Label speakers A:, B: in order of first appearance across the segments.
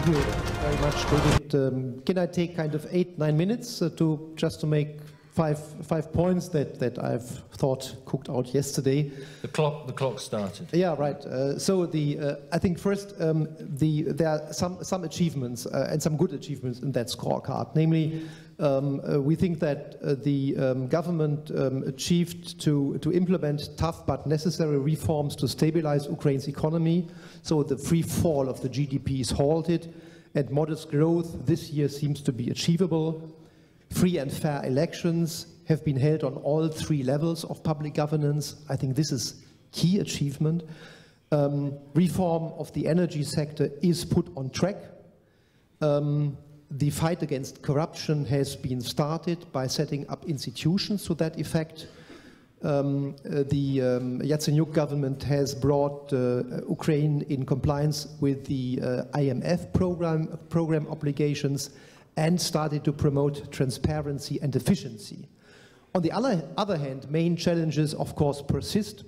A: Thank you very much, David. Can I take kind of 8-9 minutes to make five points that I've thought cooked out yesterday?
B: The clock started.
A: Yeah, right. I think first there are some achievements and some good achievements in that scorecard. Namely, we think that the government achieved to implement tough but necessary reforms to stabilize Ukraine's economy. So the free fall of the GDP is halted, and modest growth this year seems to be achievable. Free and fair elections have been held on all 3 levels of public governance. I think this is key achievement. Reform of the energy sector is put on track. The fight against corruption has been started by setting up institutions to that effect. The Yatsenyuk government has brought Ukraine in compliance with the IMF program obligations and started to promote transparency and efficiency. On the other hand, main challenges, of course, persist.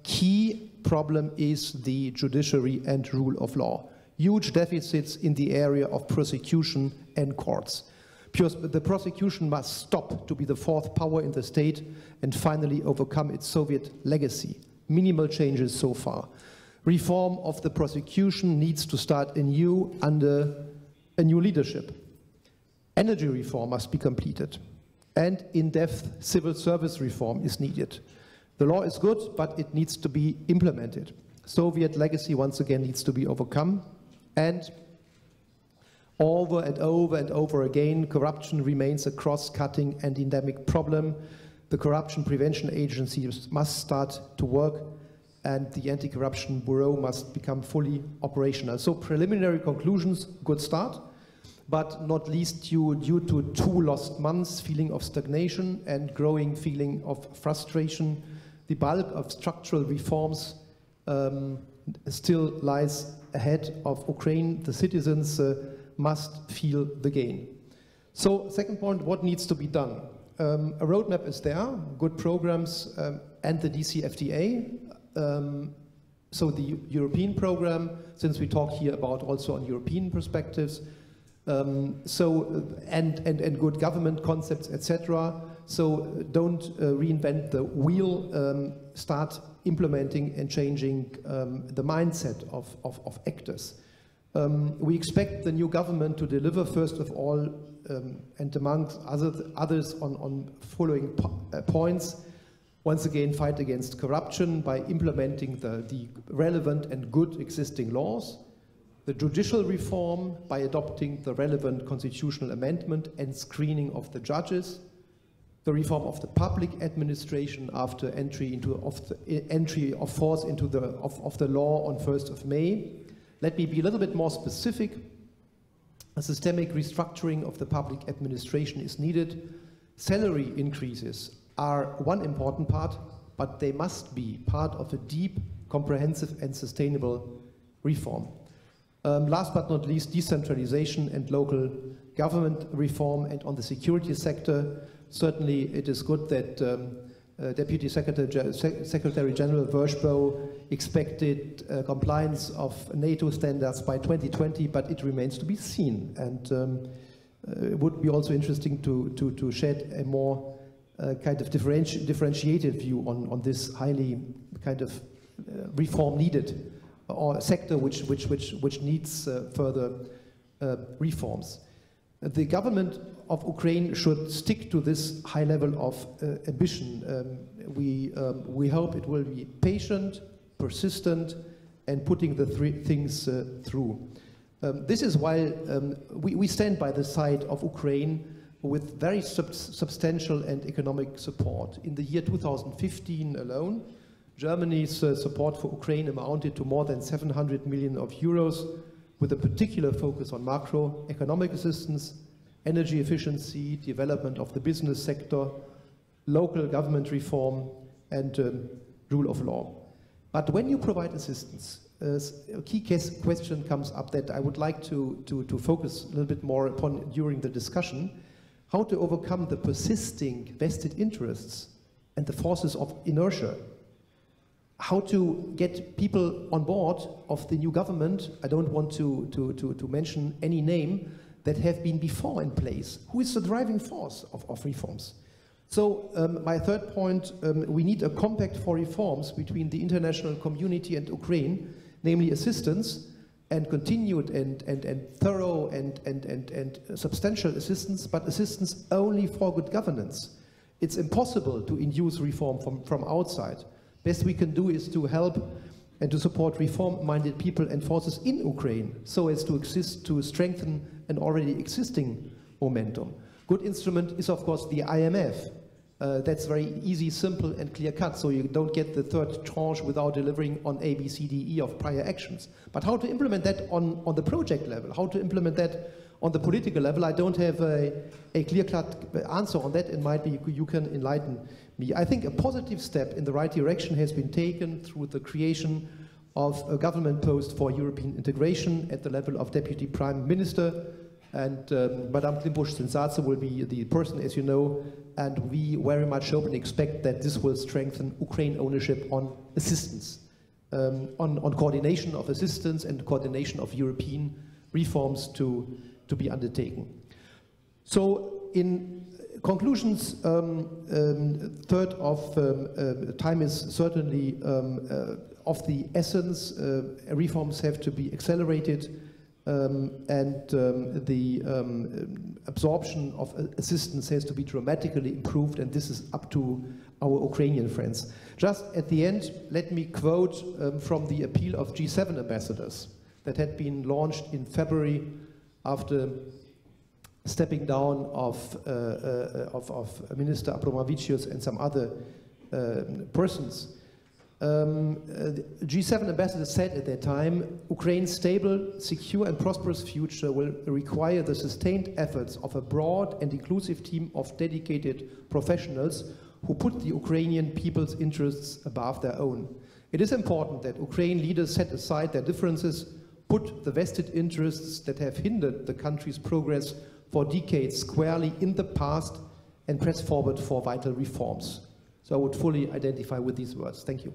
A: Key problem is the judiciary and rule of law. Huge deficits in the area of prosecution and courts. The prosecution must stop to be the 4th power in the state and finally overcome its Soviet legacy. Minimal changes so far. Reform of the prosecution needs to start anew under a new leadership. Energy reform must be completed, and in-depth civil service reform is needed. The law is good, but it needs to be implemented. Soviet legacy once again needs to be overcome, and over and over and over again, corruption remains a cross-cutting and endemic problem. The Corruption Prevention Agency must start to work, and the Anti-Corruption Bureau must become fully operational. So preliminary conclusions, good start, but not least due to 2 lost months, feeling of stagnation and growing feeling of frustration. The bulk of structural reforms still lies ahead of Ukraine. The citizens must feel the gain. So, second point, what needs to be done? A roadmap is there, good programs, and the DCFTA. So the European program, since we talk here about also on European perspectives, and good government concepts, etc. So don't reinvent the wheel, start implementing and changing the mindset of actors. We expect the new government to deliver, first of all, and amongst others on following points. Once again, fight against corruption by implementing the relevant and good existing laws. The judicial reform by adopting the relevant constitutional amendment and screening of the judges. The reform of the public administration after entry of force into the law on 1st of May. Let me be a little bit more specific. A systemic restructuring of the public administration is needed. Salary increases are one important part, but they must be part of a deep, comprehensive and sustainable reform. Last but not least, decentralization and local government reform. And on the security sector, certainly it is good that Deputy Secretary General Vershbow expected compliance of NATO standards by 2020, but it remains to be seen. And it would be also interesting to shed a more kind of differentiated view on this highly kind of reform needed, or sector which needs further reforms. The government of Ukraine should stick to this high level of ambition. We hope it will be patient, persistent, and putting the 3 things through. This is why we stand by the side of Ukraine with very substantial and economic support. In the year 2015 alone, Germany's support for Ukraine amounted to more than 700 million euros, with a particular focus on macroeconomic assistance, energy efficiency, development of the business sector, local government reform, and rule of law. But when you provide assistance, a key question comes up that I would like to focus a little bit more upon during the discussion: how to overcome the persisting vested interests and the forces of inertia. how to get people on board of the new government. I don't want to mention any name that have been before in place. Who is the driving force of reforms? So my third point, we need a compact for reforms between the international community and Ukraine, namely assistance and continued and thorough and substantial assistance, but assistance only for good governance. It's impossible to induce reform from outside. Best we can do is to help and to support reform-minded people and forces in Ukraine so as to strengthen an already existing momentum. Good instrument is, of course, the IMF. That's very easy, simple, and clear-cut, so you don't get the third tranche without delivering on A, B, C, D, E of prior actions. But how to implement that on the project level, how to implement that on the political level, I don't have a clear-cut answer on that, and might be you can enlighten me. I think a positive step in the right direction has been taken through the creation of a government post for European integration at the level of Deputy Prime Minister, and Madame Klimbush-Sensatse will be the person, as you know, and we very much hope and expect that this will strengthen Ukraine ownership on assistance, on coordination of assistance and coordination of European reforms to be undertaken. So in conclusions, third of time is certainly of the essence. Reforms have to be accelerated, and the absorption of assistance has to be dramatically improved, and this is up to our Ukrainian friends. Just at the end, let me quote from the appeal of G7 ambassadors that had been launched in February after stepping down of Minister Abramavicius and some other persons. G7 ambassadors said at that time, Ukraine's stable, secure and prosperous future will require the sustained efforts of a broad and inclusive team of dedicated professionals who put the Ukrainian people's interests above their own. It is important that Ukrainian leaders set aside their differences, put the vested interests that have hindered the country's progress for decades squarely in the past, and press forward for vital reforms. So I would fully identify with these words. Thank you.